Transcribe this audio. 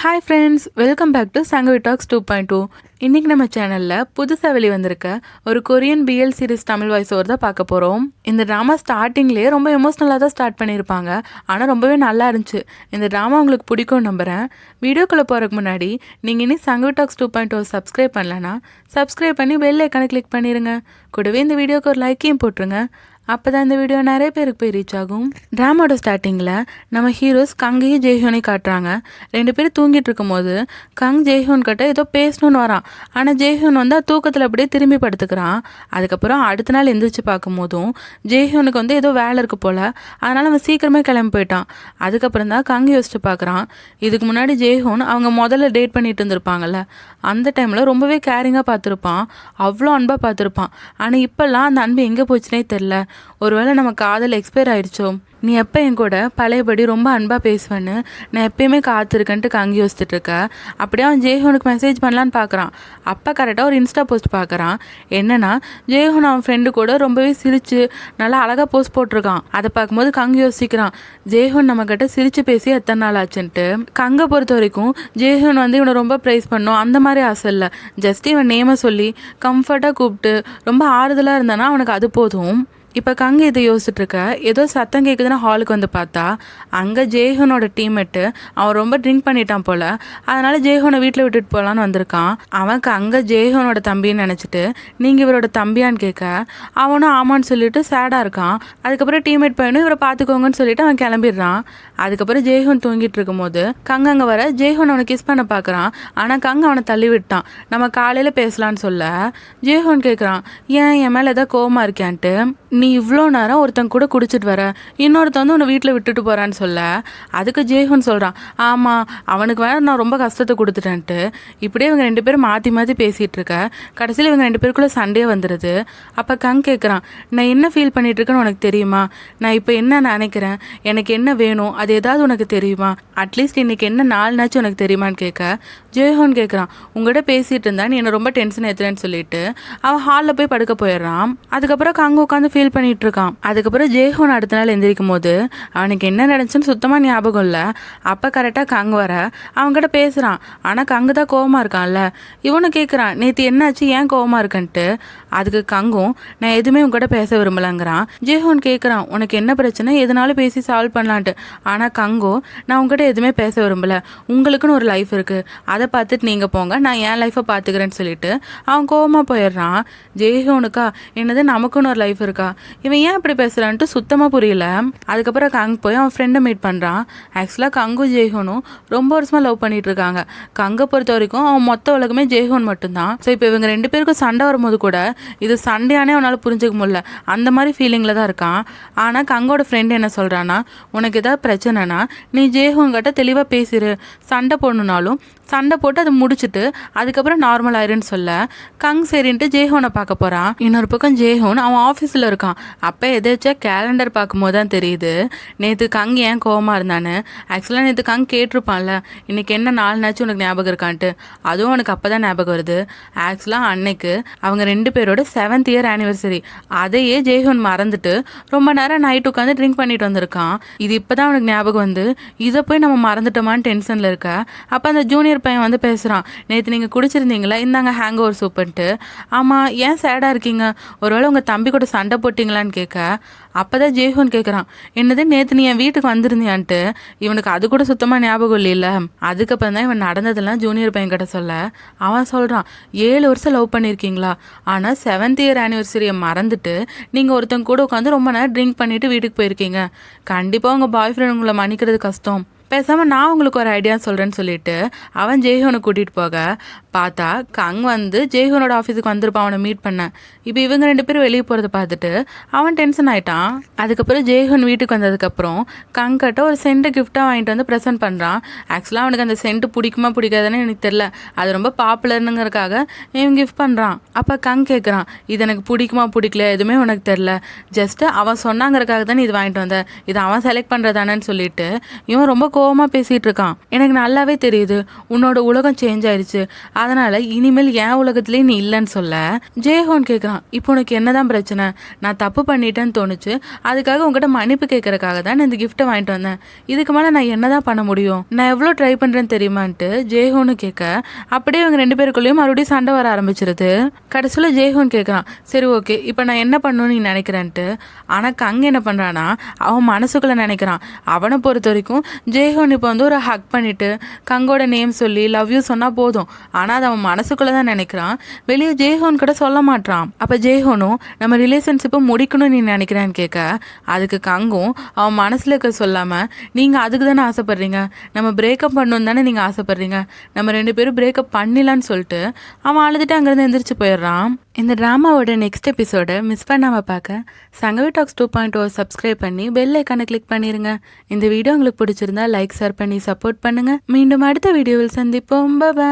Hi friends, welcome back to Sangavi talks 2.2. இன்றைக்கி நம்ம சேனலில் புதுசாக வெளிவந்திருக்க ஒரு Korean BL series Tamil voice over தான் பார்க்க போகிறோம். இந்த ட்ராமா ஸ்டார்டிங்லேயே ரொம்ப எமோஷ்னலாக தான் ஸ்டார்ட் பண்ணியிருப்பாங்க. ஆனால் ரொம்பவே நல்லா இருந்துச்சு. இந்த ட்ராமா உங்களுக்கு பிடிக்கும் நம்புகிறேன். வீடியோக்குள்ளே போகிறதுக்கு முன்னாடி நீங்கள் இனி சங்கவி டாக்ஸ் 2.2 சப்ஸ்கிரைப் பண்ணலன்னா சப்ஸ்கிரைப் பண்ணி பெல் ஐக்கானை கிளிக் பண்ணிடுங்க. கூடவே இந்த வீடியோக்கு ஒரு லைக்கையும் போட்டுருங்க. அப்போ தான் இந்த வீடியோ நிறைய பேருக்கு போய் ரீச் ஆகும். ட்ராமாவோட ஸ்டார்டிங்கில் நம்ம ஹீரோஸ் கங்கையும் ஜெய்ஹோனையும் காட்டுறாங்க. ரெண்டு பேரும் தூங்கிட்டு இருக்கும் போது கங் ஜெய்ஹோன் கிட்ட ஏதோ பேசணும்னு வரான். ஆனால் ஜெய்ஹோன் வந்து தூக்கத்தில் அப்படியே திரும்பி படுத்துக்கிறான். அதுக்கப்புறம் அடுத்த நாள் எந்திரிச்சு பார்க்கும் போதும் ஜெய்ஹோனுக்கு வந்து ஏதோ வேலை இருக்கு போல். அதனால் அவன் சீக்கிரமே கிளம்பி போயிட்டான். அதுக்கப்புறம் தான் கங் யோசிச்சு பார்க்குறான். இதுக்கு முன்னாடி ஜெய்ஹோன் அவங்க முதல்ல டேட் பண்ணிட்டு இருந்திருப்பாங்கல்ல, அந்த டைமில் ரொம்பவே கேரிங்காக பார்த்துருப்பான், அவ்வளோ அன்பாக பார்த்துருப்பான். ஆனால் இப்போல்லாம் அந்த அன்பு எங்கே போச்சுனே தெரில. ஒருவேளை நம்ம காதல் எக்ஸ்பயர் ஆயிடுச்சோ? நீ எப்போ என் கூட பழையபடி ரொம்ப அன்பாக பேசுவேன்னு நான் எப்பயுமே காத்திருக்கேன்ட்டு கங்கி யோசிச்சுட்டு இருக்க. அப்படியே அவன் ஜெய்ஹோனுக்கு மெசேஜ் பண்ணலான்னு பார்க்குறான். அப்போ கரெக்டாக ஒரு இன்ஸ்டா போஸ்ட் பார்க்குறான். என்னன்னா ஜெய்ஹோன் அவன் ஃப்ரெண்டு கூட ரொம்பவே சிரித்து நல்லா அழகாக போஸ்ட் போட்டிருக்கான். அதை பார்க்கும்போது கங்கி யோசிக்கிறான், ஜெய்ஹோன் நம்மக்கிட்ட சிரித்து பேசி எத்தனை நாள் ஆச்சுன்ட்டு. கங்கை பொறுத்த வரைக்கும் ஜெய்ஹோன் வந்து இவனை ரொம்ப ப்ரைஸ் பண்ணும் அந்த மாதிரி ஆசை இல்லை. ஜஸ்ட் இவன் நேமை சொல்லி கம்ஃபர்ட்டாக கூப்பிட்டு ரொம்ப ஆறுதலாக இருந்தானா அவனுக்கு அது போதும். இப்போ கங்கை இதை யோசிச்சுட்டு இருக்க. ஏதோ சத்தம் கேட்குதுன்னா ஹாலுக்கு வந்து பார்த்தா அங்கே ஜெய்ஹோனோட டீம்மேட்டு அவன் ரொம்ப ட்ரிங்க் பண்ணிட்டான் போல். அதனால ஜெய்ஹோனை வீட்டில் விட்டுட்டு போகலான்னு வந்திருக்கான். அவன் அங்கே ஜெய்ஹோனோட தம்பின்னு நினச்சிட்டு நீங்கள் இவரோட தம்பியான்னு கேட்க அவனும் ஆமான்னு சொல்லிட்டு சேடாக இருக்கான். அதுக்கப்புறம் டீம்மேட் பையனும் இவரை பார்த்துக்கோங்கன்னு சொல்லிட்டு அவன் கிளம்பிடுறான். அதுக்கப்புறம் ஜெய்ஹோன் தூங்கிட்டு இருக்கும் போது கங் அங்கே வர ஜெய்ஹோன் அவனை கிஸ் பண்ண பார்க்குறான். ஆனால் கங் அவனை தள்ளி விட்டான். நம்ம காலையில் பேசலான்னு சொல்ல ஜெய்ஹோன் கேட்குறான், ஏன் என் மேலே எதாவது கோவமாக இருக்கியான்ட்டு. நீ இவ்வளோ நேரம் ஒருத்தன் கூட குடிச்சிட்டு வர, இன்னொருத்தன் வந்து உன்னை வீட்டில் விட்டுட்டு போகிறான்னு சொல்ல அதுக்கு ஜெய்ஹோன் சொல்கிறான், ஆமாம் அவனுக்கு வேற நான் ரொம்ப கஷ்டத்தை கொடுத்துட்டேன்ட்டு. இப்படியே இவங்க ரெண்டு பேரும் மாற்றி மாற்றி பேசிகிட்டு இருக்க. கடைசியில் இவங்க ரெண்டு பேருக்குள்ளே சண்டே வந்துடுது. அப்போ கங் கேட்குறான், நான் என்ன ஃபீல் பண்ணிட்டு இருக்கேன்னு உனக்கு தெரியுமா? நான் இப்போ என்ன நினைக்கிறேன், எனக்கு என்ன வேணும், அது ஏதாவது உனக்கு தெரியுமா? அட்லீஸ்ட் இன்னைக்கு என்ன நாள்னாச்சும் உனக்கு தெரியுமான்னு கேட்க ஜெய்ஹோன் கேட்குறான், உங்கள்கிட்ட பேசிகிட்டு இருந்தா நீ என்னை ரொம்ப டென்ஷன் ஏற்றுறேன்னு சொல்லிட்டு அவன் ஹாலில் போய் படுக்க போயிடுறான். அதுக்கப்புறம் கங் உட்காந்து ஃபீல் பண்ணிட்டு இருக்கான். அதுக்கப்புறம் ஜெய்ஹோன் அடுத்த நாள் எந்திரிக்கும் போது அவனுக்கு என்ன நடந்துச்சுன்னு சுத்தமாக ஞாபகம் இல்லை. அப்போ கரெக்டாக கங் வர அவன்கிட்ட பேசுகிறான். ஆனால் கங்கு தான் கோவமாக இருக்கான்ல. இவனு கேட்குறான், நேற்று என்னாச்சு, ஏன் கோவமாக இருக்கன்ட்டு. அதுக்கு கங்கும் நான் எதுவுமே உங்ககிட்ட பேச விரும்பலங்கிறான். ஜெய்ஹோன் கேட்குறான், உனக்கு என்ன பிரச்சனை, எதனாலும் பேசி சால்வ் பண்ணலான்ட்டு. ஆனால் கங்கும் நான் உங்ககிட்ட எதுவுமே பேச விரும்பல, உங்களுக்குன்னு ஒரு லைஃப் இருக்குது, அதை பார்த்துட்டு நீங்கள் போங்க, நான் என் லைஃப்பை பார்த்துக்கிறேன்னு சொல்லிட்டு அவன் கோவமாக போயிடுறான். ஜெய்ஹோனுக்கா என்னது நமக்குன்னு ஒரு லைஃப் இருக்கா, இவன் ஏன் இப்படி பேசுகிறான்ட்டு சுத்தமாக புரியல. அதுக்கப்புறம் கங் போய் அவன் ஃப்ரெண்டை மீட் பண்ணுறான். ஆக்சுவலாக கங்கும் ஜெய்ஹோனும் ரொம்ப வருஷமாக லவ் பண்ணிட்டு இருக்காங்க. கங்கை பொறுத்த வரைக்கும் அவன் மொத்த உலகமே ஜெய்ஹோன் மட்டும்தான். ஸோ இப்போ இவங்க ரெண்டு பேருக்கும் சண்டை வரும்போது கூட இது சண்டையானே அவனால் புரிஞ்சுக்க முடியல, அந்த மாதிரி ஃபீலிங்கில் தான் இருக்கான். ஆனால் கங்கோட ஃப்ரெண்டு என்ன சொல்கிறான்னா, உனக்கு ஏதாவது பிரச்சனைனா நீ ஜெய்ஹோன் கிட்ட தெளிவாக பேசிடு, சண்டை போடணுன்னாலும் சண்டை போட்டு அதை முடிச்சுட்டு அதுக்கப்புறம் நார்மல் ஆயிருன்னு சொல்ல கங் சரின்ட்டு ஜெய்ஹோனை பார்க்க போகிறான். இன்னொரு பக்கம் ஜெய்ஹோன் அவன் ஆஃபீஸில் இருக்கான். அப்போ எதாச்சும் கேலண்டர் பார்க்கும்போது தான் தெரியுது நேற்று கங் ஏன் கோவமாக இருந்தான்னு. ஆக்சுவலாக நேற்று கங் கேட்டிருப்பான்ல இன்னைக்கு என்ன நாள்னாச்சும் உனக்கு ஞாபகம் இருக்கான்ட்டு. அதுவும் அவனுக்கு அப்போ தான் ஞாபகம் வருது. ஆக்சுவலாக அன்னைக்கு அவங்க ரெண்டு பேரோட 7th இயர் ஆனிவர்சரி. அதையே ஜெய்ஹோன் மறந்துட்டு ரொம்ப நேரம் நைட் உட்காந்து ட்ரிங்க் பண்ணிட்டு வந்திருக்கான். இது இப்போ தான் அவனுக்கு ஞாபகம் வந்து இதை போய் நம்ம மறந்துட்டோமான்னு டென்ஷனில் இருக்க. அப்போ அந்த ஜூனியர் பையன் வந்து பேசுகிறான், நேற்று நீங்கள் குடிச்சிருந்தீங்களா, இந்தாங்க ஹேங் ஓவர் சூப்புன்ட்டு. ஆமாம், ஏன் சேடாக இருக்கீங்க, ஒருவேளை உங்கள் தம்பி கூட சண்டை போட்டிங்களான்னு கேட்க அப்போ தான் ஜெய்ஹோன் கேட்குறான், என்னது நேற்று நீ என் வீட்டுக்கு வந்திருந்தியான்ட்டு. இவனுக்கு அது கூட சுத்தமாக ஞாபகம் இல்லைல்ல. அதுக்கப்புறம் தான் இவன் நடந்ததெல்லாம் ஜூனியர் பையன் கிட்ட சொல்ல அவன் சொல்கிறான், 7 வருஷம் லவ் பண்ணியிருக்கீங்களா, ஆனால் 7th இயர் ஆனிவர்சரியை மறந்துட்டு நீங்கள் ஒருத்தங்க கூட உட்காந்து ரொம்ப நேரம் ட்ரிங்க் பண்ணிவிட்டு வீட்டுக்கு போயிருக்கீங்க. கண்டிப்பாக உங்கள் பாய் ஃப்ரெண்ட் உங்களை மன்னிக்கிறது கஷ்டம், பேசாமல் நான் உங்களுக்கு ஒரு ஐடியா சொல்கிறேன்னு சொல்லிட்டு அவன் ஜெய்ஹோனை கூட்டிகிட்டு போக பார்த்தா கங் வந்து ஜெய்ஹோனோட ஆஃபீஸுக்கு வந்திருப்பான் அவனை மீட் பண்ண. இப்போ இவங்க ரெண்டு பேரும் வெளியே போகிறத பார்த்துட்டு அவன் டென்ஷன் ஆகிட்டான். அதுக்கப்புறம் ஜெய்ஹோன் வீட்டுக்கு வந்ததுக்கப்புறம் கங் கிட்ட ஒரு சென்ட்டு கிஃப்டாக வாங்கிட்டு வந்து ப்ரெசென்ட் பண்ணுறான். ஆக்சுவலாக அவனுக்கு அந்த சென்ட்டு பிடிக்குமா பிடிக்காதுன்னு எனக்கு தெரில, அது ரொம்ப பாப்புலர்னுங்கிறதுக்காக இவன் கிஃப்ட் பண்ணுறான். அப்போ கங் கேட்குறான், இது எனக்கு பிடிக்குமா பிடிக்கல எதுவுமே உனக்கு தெரில, ஜஸ்ட்டு அவன் சொன்னாங்கிறதுக்காக தானே இது வாங்கிட்டு வந்தேன், இது அவன் செலக்ட் பண்ணுறதானேன்னு சொல்லிட்டு இவன் ரொம்ப கோவமா பேசிட்டு இருக்கான். எனக்கு நல்லாவே தெரியுது உன்னோட உலகம் சேஞ்ச் ஆயிடுச்சு, அதனால இனிமேல் என் உலகத்திலேயே நீ இல்லைன்னு சொல்ல ஜெய்ஹோன் கேட்குறான், இப்போ உனக்கு என்னதான் பிரச்சனை? நான் தப்பு பண்ணிட்டேன்னு தோணுச்சு, அதுக்காக உங்ககிட்ட மன்னிப்பு கேட்கறதுக்காக தான் நான் இந்த கிஃப்ட்டை வாங்கிட்டு வந்தேன். இதுக்கு மேலே நான் என்னதான் பண்ண முடியும்? நான் எவ்வளோ ட்ரை பண்ணுறேன்னு தெரியுமான்ட்டு ஜெய்ஹோனு கேட்க அப்படியே இவங்க 2 பேருக்குள்ளேயும் மறுபடியும் சண்டை வர ஆரம்பிச்சிருது. கடைசியில் ஜெய்ஹோன் கேட்குறான், சரி ஓகே இப்போ நான் என்ன பண்ணணும்னு நீ நினைக்கிறேன்ட்டு. ஆனால் கங் என்ன பண்ணுறான்னா அவன் மனசுக்குள்ளே நினைக்கிறான். அவனை பொறுத்த வரைக்கும் ஜெய்ஹோன் இப்போ வந்து ஒரு ஹக் பண்ணிட்டு கங்கோட நேம் சொல்லி லவ் யூ சொன்னால் போதும். ஆனால் அது அவன் மனசுக்குள்ளே தான் நினைக்கிறான், வெளியே ஜெய்ஹோன் கூட சொல்ல மாட்டான். அப்போ ஜெய்ஹோனும் நம்ம ரிலேஷன்ஷிப்பை முடிக்கணும்னு நீ நினைக்கிறேன்னு கேட்க அதுக்கு கங்கும் அவன் மனசில் இருக்க சொல்லாமல், நீங்கள் அதுக்கு தானே ஆசைப்பட்றீங்க, நம்ம பிரேக்கப் பண்ணணும் தானே நீங்கள் ஆசைப்பட்றீங்க, நம்ம 2 பேரும் பிரேக்கப் பண்ணிடலான்னு சொல்லிட்டு அவன் அழுதுட்டு அங்கேருந்து எந்திரிச்சு போயிடுறான். இந்த ட்ராமாவோட நெக்ஸ்ட் எபிசோடை மிஸ் பண்ணாமல் பார்க்க சங்கவி டாக்ஸ் 2.0 சப்ஸ்கிரைப் பண்ணி பெல் ஐக்கானை கிளிக் பண்ணிடுங்க. இந்த வீடியோ உங்களுக்கு பிடிச்சிருந்தா லைக் ஷேர் பண்ணி சப்போர்ட் பண்ணுங்கள். மீண்டும் அடுத்த வீடியோவில் சந்திப்போம். பாய்.